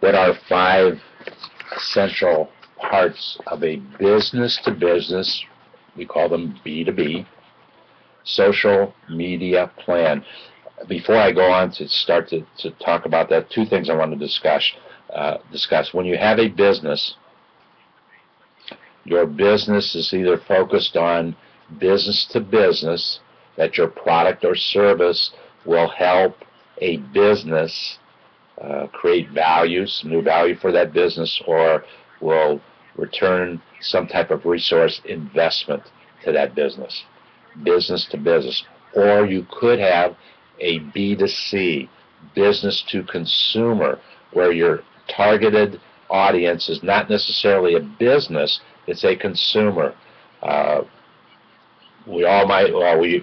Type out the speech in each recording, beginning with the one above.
what are 5 essential parts of a business-to-business, we call them B2B, social media plan. Before I go on to start to talk about that, 2 things I want to discuss. When you have a business, your business is either focused on business-to-business, that your product or service will help a business create value, some new value for that business, or will return some type of resource investment to that business, business to business. Or you could have a B2C, business to consumer, where your targeted audience is not necessarily a business, it's a consumer. We all might, well, we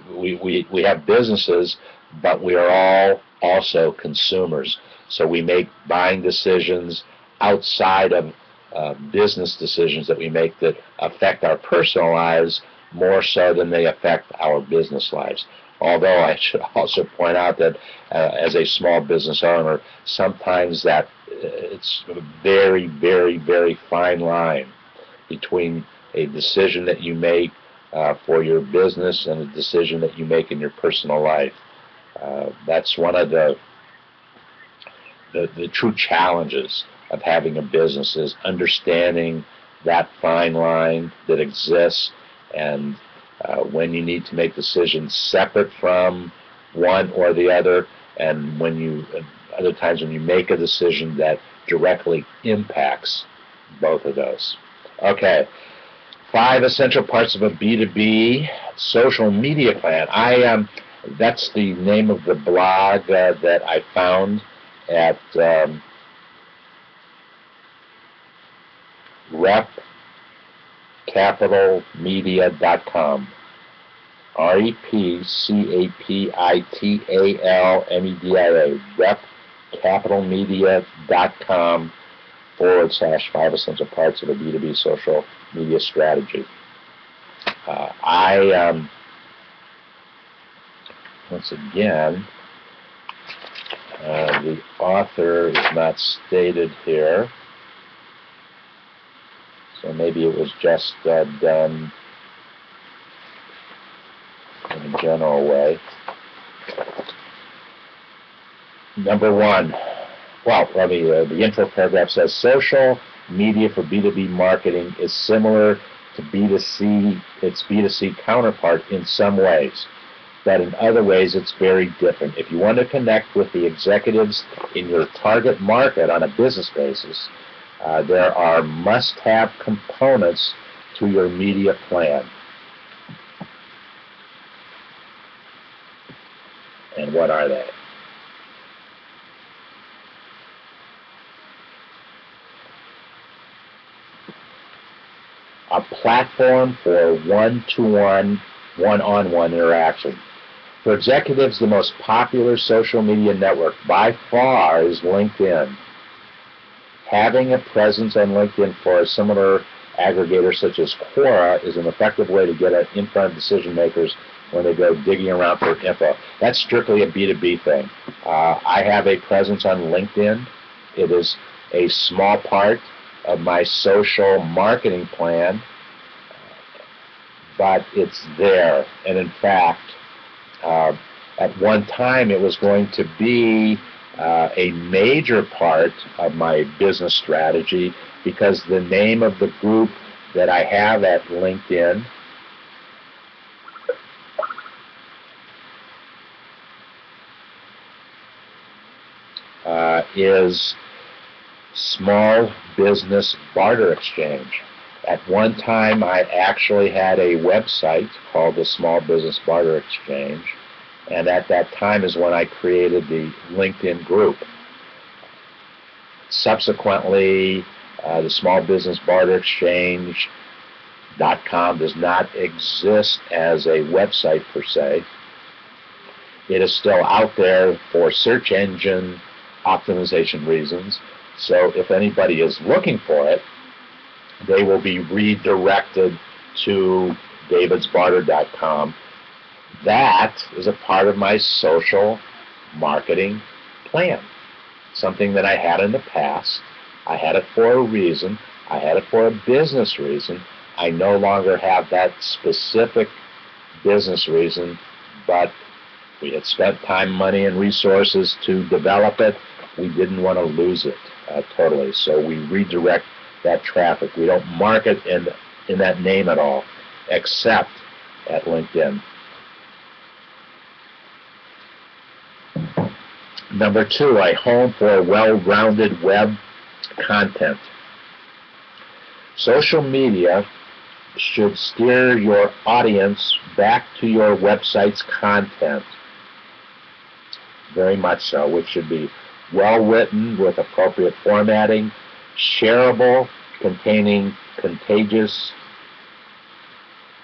have businesses, but we are all also consumers. So we make buying decisions outside of business decisions that we make that affect our personal lives more so than they affect our business lives. Although I should also point out that as a small business owner, sometimes that it's a very, very, very fine line between a decision that you make for your business and a decision that you make in your personal life. That's one of the true challenges of having a business, is understanding that fine line that exists, and when you need to make decisions separate from one or the other, and when you other times when you make a decision that directly impacts both of those. Okay, 5 essential parts of a B2B social media plan. That's the name of the blog that I found at repcapitalmedia.com. REPCAPITALMEDIA, repcapitalmedia.com /5 essential parts of a B2B social media strategy. Once again, the author is not stated here, so maybe it was just done in a general way. Number 1, well, the intro paragraph says, social media for B2B marketing is similar to B2C, its B2C counterpart in some ways, but in other ways it's very different. If you want to connect with the executives in your target market on a business basis, there are must-have components to your media plan. And what are they? A platform for one-to-one, one-on-one interaction. For executives, the most popular social media network by far is LinkedIn. Having a presence on LinkedIn for a similar aggregator such as Quora is an effective way to get in front of decision makers when they go digging around for info. That's strictly a B2B thing. I have a presence on LinkedIn. It is a small part of my social marketing plan, but it's there. And in fact, at one time it was going to be a major part of my business strategy, because the name of the group that I have at LinkedIn is Small Business Barter Exchange. At one time, I actually had a website called the Small Business Barter Exchange, and at that time is when I created the LinkedIn group. Subsequently, the Small Business Barter Exchange.com does not exist as a website per se. It is still out there for search engine optimization reasons. So if anybody is looking for it, they will be redirected to davidsbarter.com. That is a part of my social marketing plan, something that I had in the past I had it for a reason. I had it for a business reason. I no longer have that specific business reason, but we had spent time, money, and resources to develop it. We didn't want to lose it totally, so we redirect that traffic. We don't market in that name at all, except at LinkedIn. Number 2, I home for well-rounded web content. Social media should steer your audience back to your website's content. Very much so, which should be well-written with appropriate formatting, shareable, containing contagious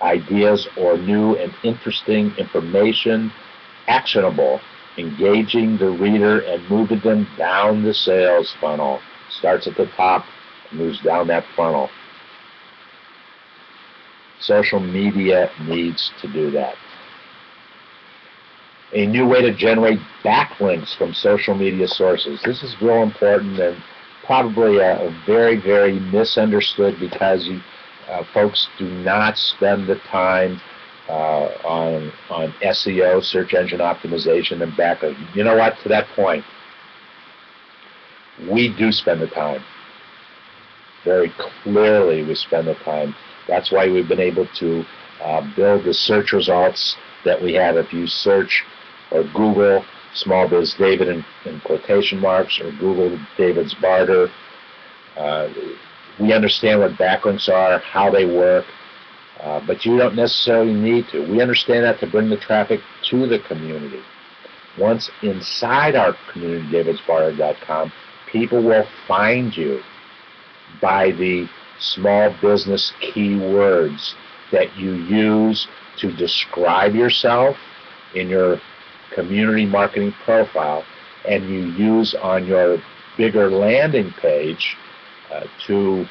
ideas or new and interesting information, actionable, engaging the reader and moving them down the sales funnel. Starts at the top, moves down that funnel. Social media needs to do that. A new way to generate backlinks from social media sources. This is real important and probably a very, very misunderstood, because folks do not spend the time on SEO, search engine optimization, and backlinks. You know what? To that point, we do spend the time. Very clearly we spend the time. That's why we've been able to build the search results that we have. If you search or Google SmallBizDavid in quotation marks, or Google davidsbarter, we understand what backlinks are, how they work, but you don't necessarily need to. We understand that to bring the traffic to the community. Once inside our community, davidsbarter.com, people will find you by the small business keywords that you use to describe yourself in your community marketing profile, and you use on your bigger landing page to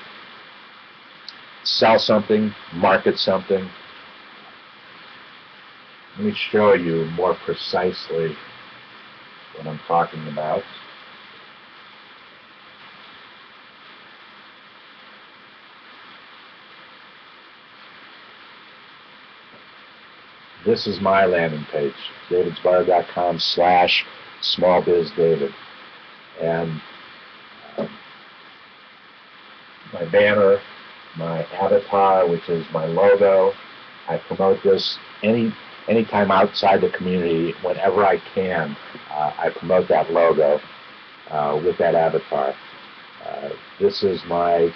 sell something, market something. Let me show you more precisely what I'm talking about. This is my landing page, davidsbarter.com/smallbizdavid. And my banner, my avatar, which is my logo, I promote this anytime outside the community. Whenever I can, I promote that logo with that avatar. This is my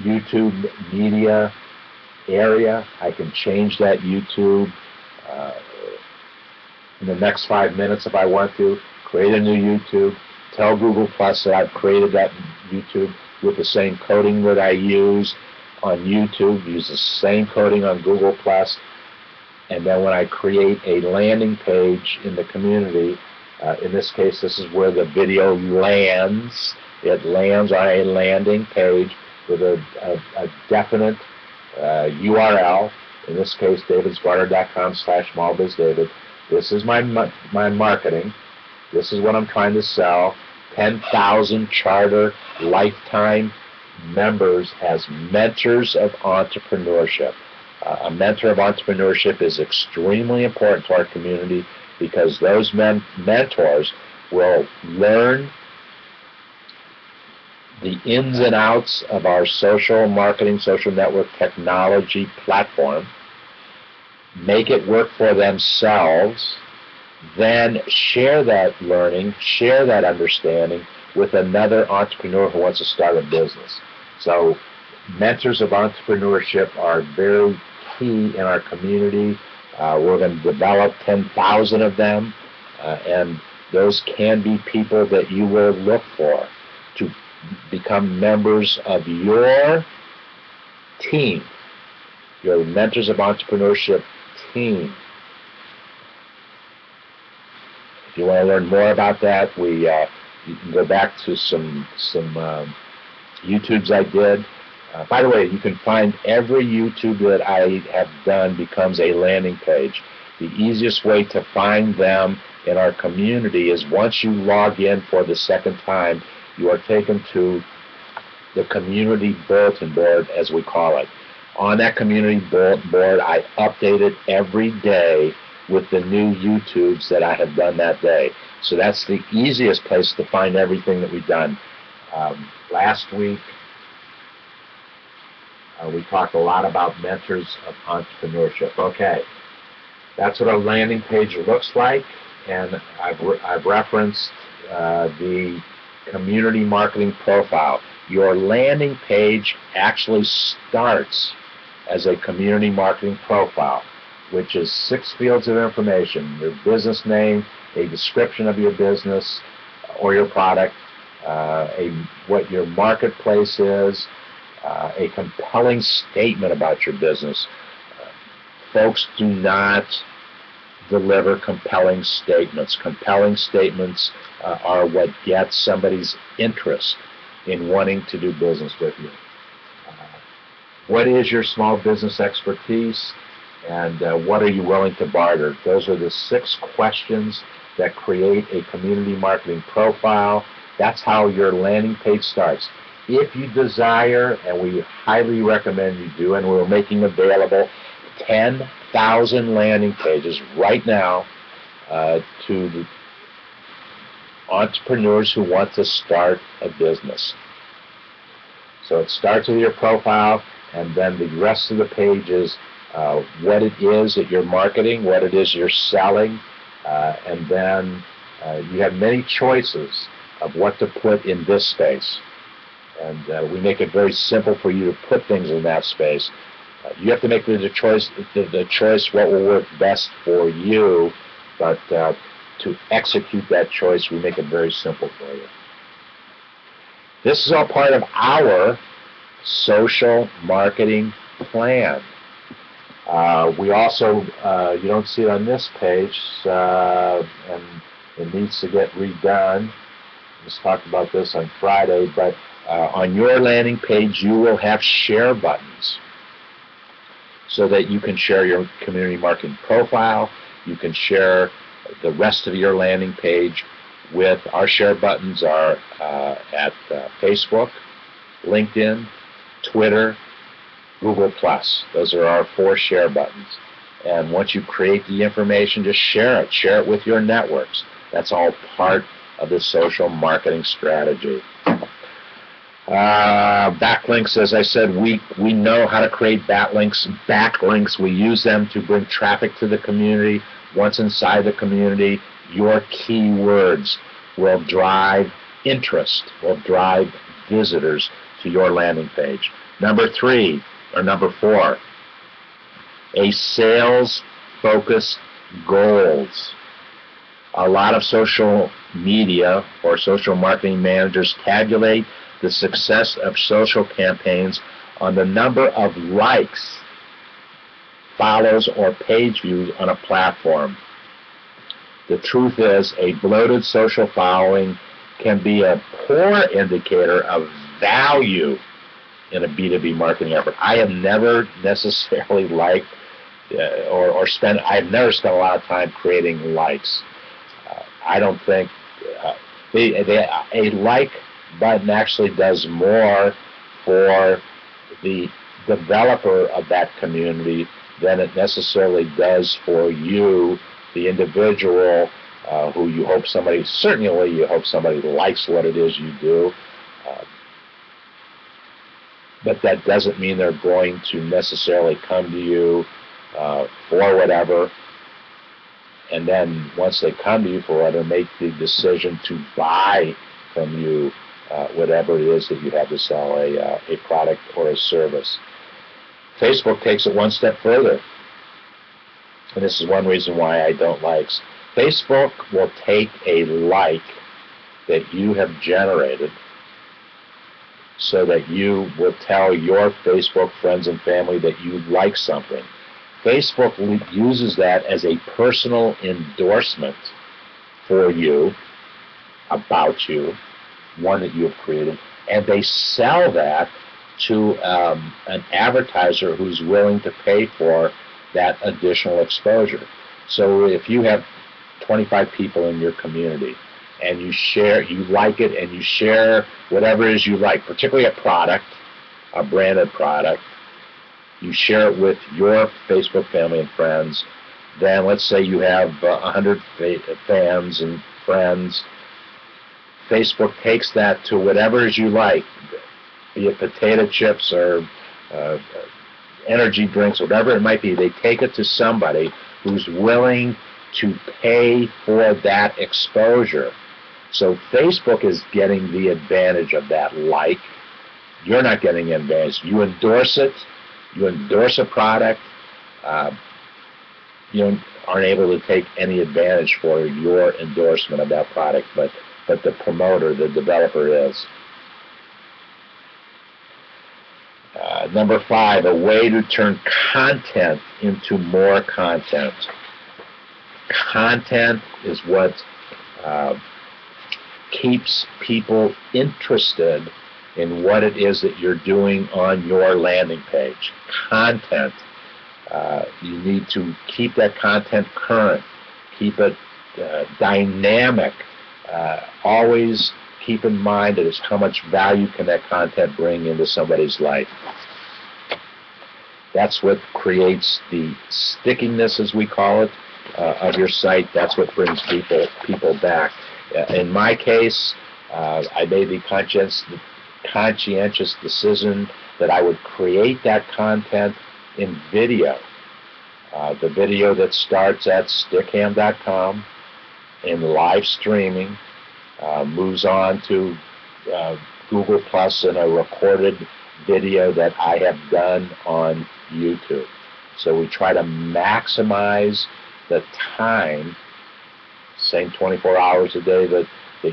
YouTube media area. I can change that YouTube in the next 5 minutes if I want to, create a new YouTube, tell Google Plus that I've created that YouTube with the same coding that I use on YouTube, use the same coding on Google Plus, and then when I create a landing page in the community, in this case this is where the video lands. It lands on a landing page with a definite URL, in this case davidsbarter.com/smallbizdavid. This is my marketing. This is what I'm trying to sell. 10,000 charter lifetime members as mentors of entrepreneurship. A mentor of entrepreneurship is extremely important to our community, because those mentors will learn the ins and outs of our social marketing, social network technology platform, make it work for themselves, then share that learning, share that understanding with another entrepreneur who wants to start a business. So mentors of entrepreneurship are very key in our community. We're going to develop 10,000 of them, and those can be people that you will look for to become members of your team, your Mentors of Entrepreneurship team. If you want to learn more about that, you can go back to some YouTubes I did. By the way, you can find every YouTube that I have done becomes a landing page. The easiest way to find them in our community is once you log in for the second time, you are taken to the community bulletin board, as we call it. On that community bulletin board, I update it every day with the new YouTubes that I have done that day. So that's the easiest place to find everything that we've done. Last week, we talked a lot about mentors of entrepreneurship. Okay, that's what a landing page looks like, and I've referenced the community marketing profile. Your landing page actually starts as a community marketing profile, which is 6 fields of information: your business name, a description of your business or your product, what your marketplace is, a compelling statement about your business. Folks do not deliver compelling statements. Compelling statements are what gets somebody's interest in wanting to do business with you. What is your small business expertise, and what are you willing to barter? Those are the 6 questions that create a community marketing profile. That's how your landing page starts. If you desire, and we highly recommend you do, and we're making available 10,000 landing pages right now to the entrepreneurs who want to start a business. So it starts with your profile, and then the rest of the page is what it is that you're marketing, what it is you're selling, and then you have many choices of what to put in this space. And we make it very simple for you to put things in that space. You have to make the choice what will work best for you, but to execute that choice, we make it very simple for you. This is all part of our social marketing plan. We also, you don't see it on this page, and it needs to get redone. Let's talk about this on Friday, but on your landing page, you will have share buttons so that you can share your community marketing profile. You can share the rest of your landing page with our share buttons are at Facebook, LinkedIn, Twitter, Google+. Those are our 4 share buttons. And once you create the information, just share it. Share it with your networks. That's all part of the social marketing strategy. Backlinks, as I said, we know how to create backlinks. We use them to bring traffic to the community. Once inside the community, your keywords will drive interest, will drive visitors to your landing page. Number 4, a sales-focused goals. A lot of social media or social marketing managers tabulate the success of social campaigns on the number of likes, follows, or page views on a platform. The truth is, a bloated social following can be a poor indicator of value in a B2B marketing effort. I have never necessarily liked I've never spent a lot of time creating likes. I don't think a like button actually does more for the developer of that community than it necessarily does for you, the individual, who you hope somebody likes what it is you do. But that doesn't mean they're going to necessarily come to you for whatever, and then once they come to you for whatever, make the decision to buy from you whatever it is that you have to sell, a product or a service. Facebook takes it one step further, and this is one reason why I don't likes. Facebook will take a like that you have generated so that you will tell your Facebook friends and family that you like something. Facebook uses that as a personal endorsement for you, about you, one that you have created, and they sell that to an advertiser who's willing to pay for that additional exposure. So if you have 25 people in your community and you like it, and you share whatever it is you like, particularly a product, a branded product. You share it with your Facebook family and friends. Then let's say you have 100 fans and friends. Facebook takes that to whatever it is you like, be it potato chips or energy drinks, whatever it might be. They take it to somebody who's willing to pay for that exposure. So Facebook is getting the advantage of that like. You're not getting the advantage. You endorse it. You endorse a product. You aren't able to take any advantage for your endorsement of that product, but the promoter, the developer is. Number 5, a way to turn content into more content. Content is what keeps people interested in what it is that you're doing on your landing page. Content. You need to keep that content current, keep it dynamic. Always keep in mind that it's how much value can that content bring into somebody's life. That's what creates the stickiness, as we call it, of your site. That's what brings people back. In my case, I made the conscientious decision that I would create that content in video. The video that starts at stickham.com in live streaming moves on to Google Plus in a recorded video that I have done on YouTube. So we try to maximize the time, same 24 hours a day that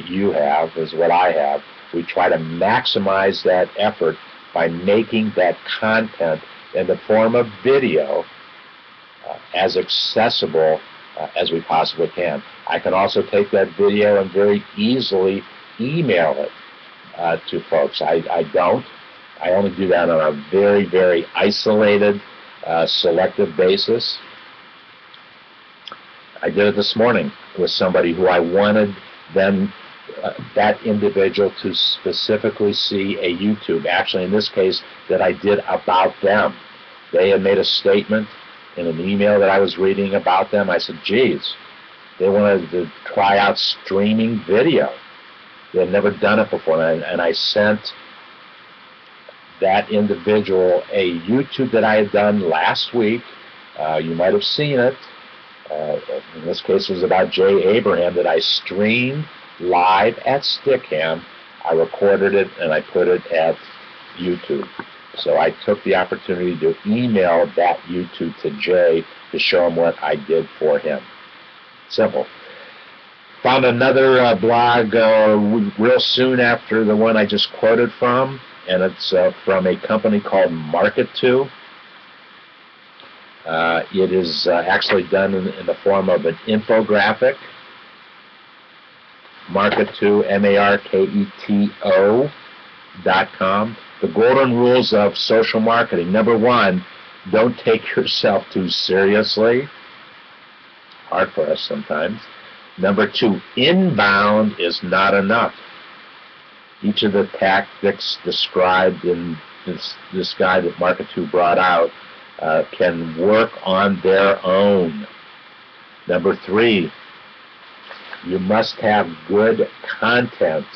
you have is what I have. We try to maximize that effort by making that content in the form of video as accessible as we possibly can. I can also take that video and very easily email it to folks. I don't. I only do that on a very, very isolated, selective basis. I did it this morning with somebody who I wanted them, that individual, to specifically see a YouTube, actually in this case, that I did about them. They had made a statement in an email that I was reading about them. I said, geez, they wanted to try out streaming video. They had never done it before, and I sent that individual a YouTube that I had done last week. You might have seen it. In this case, it was about Jay Abraham that I streamed live at Stickham. I recorded it and I put it at YouTube. So I took the opportunity to email that YouTube to Jay to show him what I did for him. Simple. Found another blog real soon after the one I just quoted from, and it's from a company called Market2. It is actually done in the form of an infographic. Market2, MARKETO.com. The golden rules of social marketing. Number 1, don't take yourself too seriously. Hard for us sometimes. Number 2, inbound is not enough. Each of the tactics described in this guide that Market2 brought out can work on their own. Number 3, you must have good content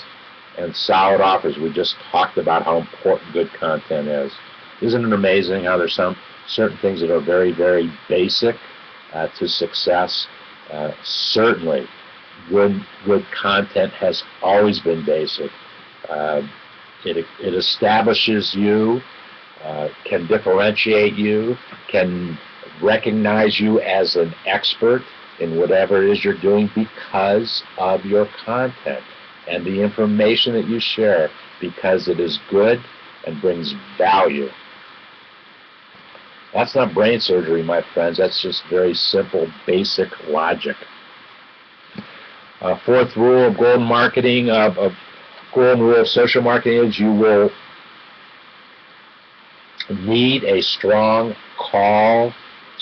and solid offers. We just talked about how important good content is. Isn't it amazing how there's some certain things that are very, very basic to success? Certainly, good content has always been basic. It establishes you, can differentiate you, can recognize you as an expert in whatever it is you're doing because of your content and the information that you share, because it is good and brings value. That's not brain surgery, my friends. That's just very simple, basic logic. Fourth rule of golden marketing, golden rule of social marketing is you will need a strong call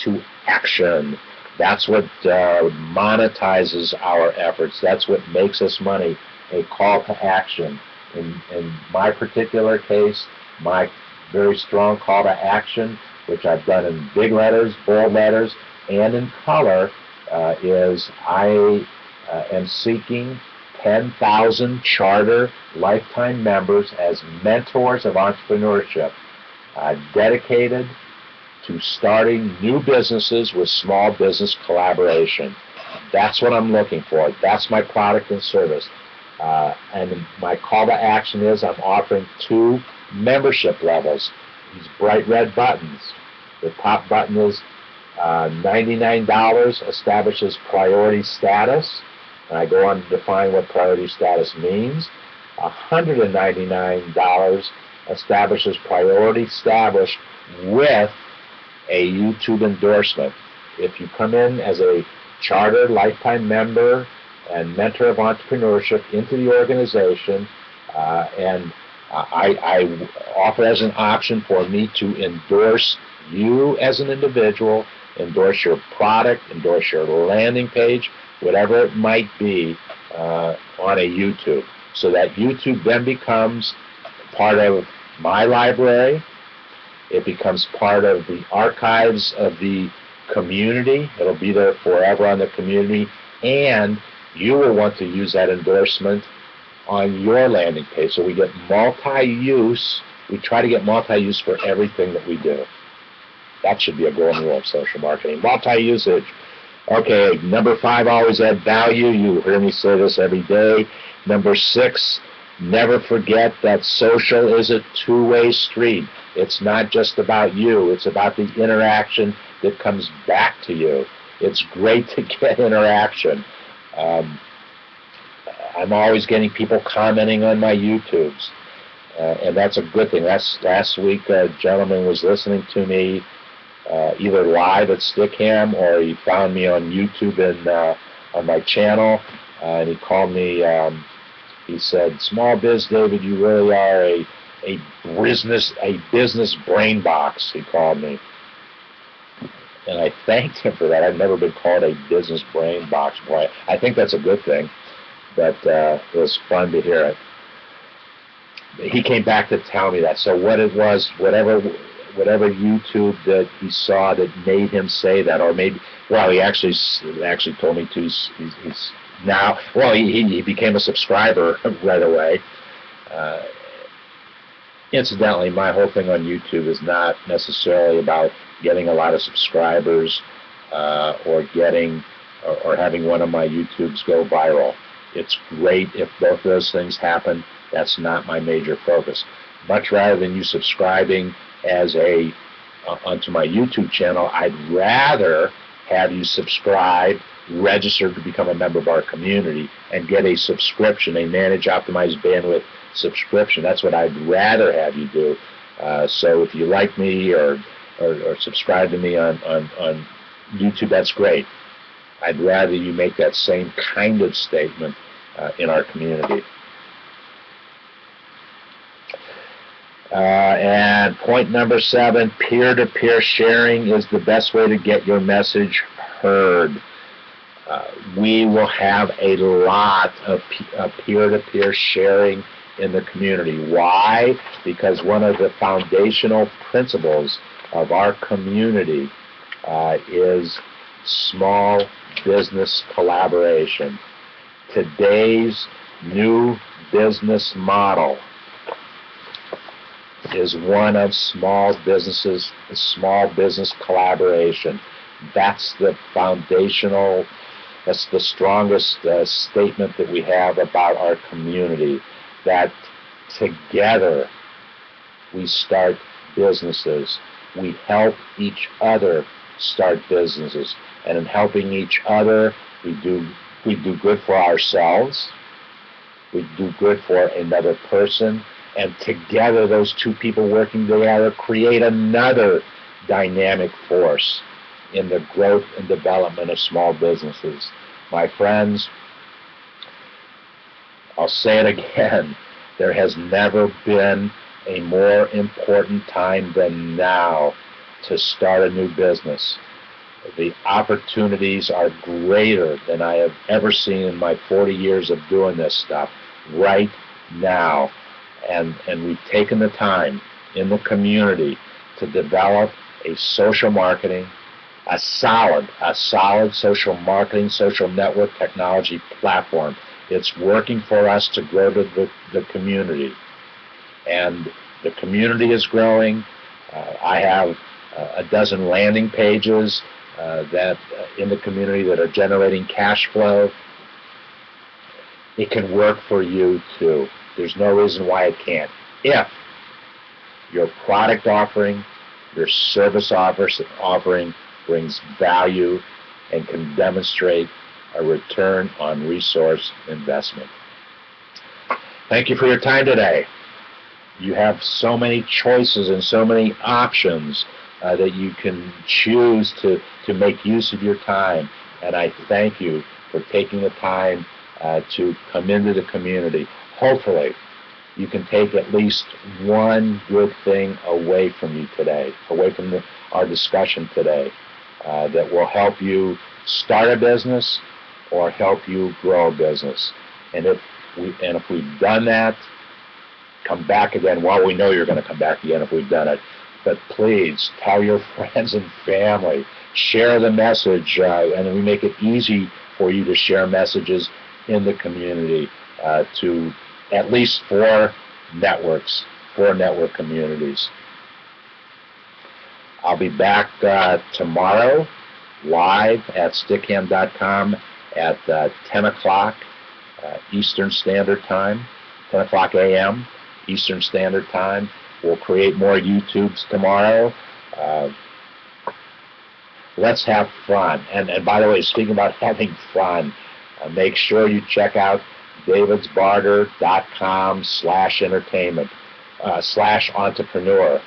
to action. That's what monetizes our efforts. That's what makes us money, a call to action. In my particular case, my very strong call to action, which I've done in big letters, bold letters, and in color, is I am seeking 10,000 charter lifetime members as mentors of entrepreneurship, dedicated to starting new businesses with small business collaboration. That's what I'm looking for. That's my product and service. And my call to action is I'm offering 2 membership levels, these bright red buttons. The top button is $99, establishes priority status. And I go on to define what priority status means. $199 establishes priority established with a YouTube endorsement. If you come in as a chartered lifetime member and mentor of entrepreneurship into the organization, and I offer as an option for me to endorse you as an individual, endorse your product, endorse your landing page, whatever it might be, on a YouTube. So that YouTube then becomes part of my library. It becomes part of the archives of the community. It'll be there forever on the community, and you will want to use that endorsement on your landing page. So we get multi-use. We try to get multi-use for everything that we do. That should be a golden rule of social marketing. Multi-usage. Okay, number 5, always add value. You hear me say this every day. Number 6, never forget that social is a two-way street. It's not just about you. It's about the interaction that comes back to you. It's great to get interaction. I'm always getting people commenting on my YouTubes, and that's a good thing. Last week, a gentleman was listening to me either live at Stickham, or he found me on YouTube and on my channel, and he called me. He said, "SmallBizDavid, you really are a business brain box." He called me, and I thanked him for that. I've never been called a business brain box. Boy, I think that's a good thing, but it was fun to hear it. He came back to tell me that. So what it was, whatever YouTube that he saw that made him say that, or maybe, well, he actually told me to. He's now, well, he became a subscriber right away. Incidentally, my whole thing on YouTube is not necessarily about getting a lot of subscribers or having one of my YouTubes go viral. It's great if both of those things happen. That's not my major focus. Much rather than you subscribing as onto my YouTube channel, I'd rather have you subscribe, register to become a member of our community, and get a subscription, a managed optimized bandwidth subscription. That's what I'd rather have you do. So if you like me or subscribe to me on YouTube, that's great. I'd rather you make that same kind of statement in our community. And point number 7, peer-to-peer sharing is the best way to get your message heard. We will have a lot of peer-to-peer sharing in the community. Why? Because one of the foundational principles of our community is small business collaboration. Today's new business model is one of small business collaboration. That's the foundational, that's the strongest statement that we have about our community, that together we start businesses. We help each other start businesses, and in helping each other, we do good for ourselves, we do good for another person, and together those two people working together create another dynamic force in the growth and development of small businesses. My friends, I'll say it again, there has never been a more important time than now to start a new business. The opportunities are greater than I have ever seen in my 40 years of doing this stuff right now. And we've taken the time in the community to develop a social marketing, a solid social marketing, social network technology platform. It's working for us to grow the community. And the community is growing. I have a dozen landing pages that in the community that are generating cash flow. It can work for you too. There's no reason why it can't. If your product offering, your service offering brings value and can demonstrate a return on resource investment. Thank you for your time today. You have so many choices and so many options that you can choose to make use of your time. And I thank you for taking the time to come into the community. Hopefully, you can take at least one good thing away from you today, away from our discussion today, that will help you start a business or help you grow a business. And if we've done that, come back again. Well, we know you're going to come back again if we've done it. But please tell your friends and family. Share the message, and we make it easy for you to share messages in the community to at least 4 network communities. I'll be back tomorrow live at stickham.com at 10 o'clock Eastern Standard Time, 10 o'clock a.m. Eastern Standard Time. We'll create more YouTubes tomorrow. Let's have fun. And by the way, speaking about having fun, make sure you check out davidsbarter.com/entertainment /entrepreneur.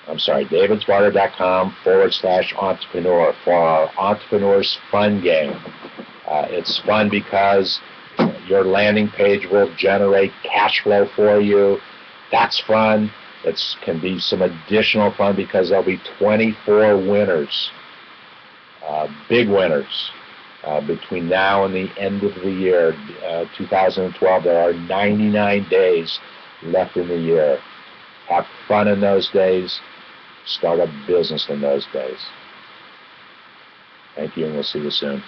I'm sorry, davidsbarter.com/entrepreneur for our Entrepreneurs Fun Game. It's fun because your landing page will generate cash flow for you. That's fun. It can be some additional fun because there'll be 24 winners, big winners, between now and the end of the year, 2012. There are 99 days left in the year. Have fun in those days. Start a business in those days. Thank you, and we'll see you soon.